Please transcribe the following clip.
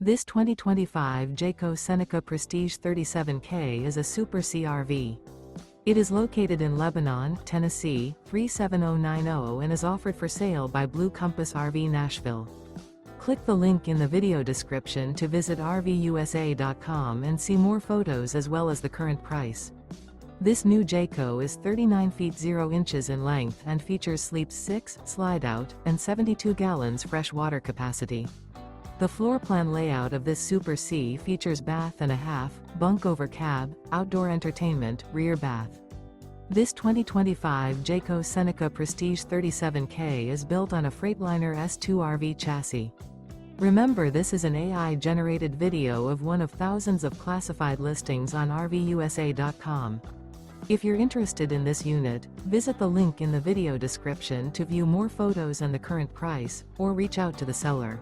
This 2025 Jayco Seneca Prestige 37K is a Super CRV. It is located in Lebanon, Tennessee, 37090 and is offered for sale by Blue Compass RV Nashville. Click the link in the video description to visit RVUSA.com and see more photos as well as the current price. This new Jayco is 39 feet 0 inches in length and features sleeps 6, slide-out, and 72 gallons fresh water capacity. The floor plan layout of this Super C features bath and a half, bunk over cab, outdoor entertainment, rear bath. This 2025 Jayco Seneca Prestige 37K is built on a Freightliner S2RV chassis. Remember, this is an AI-generated video of one of thousands of classified listings on RVUSA.com. If you're interested in this unit, visit the link in the video description to view more photos and the current price, or reach out to the seller.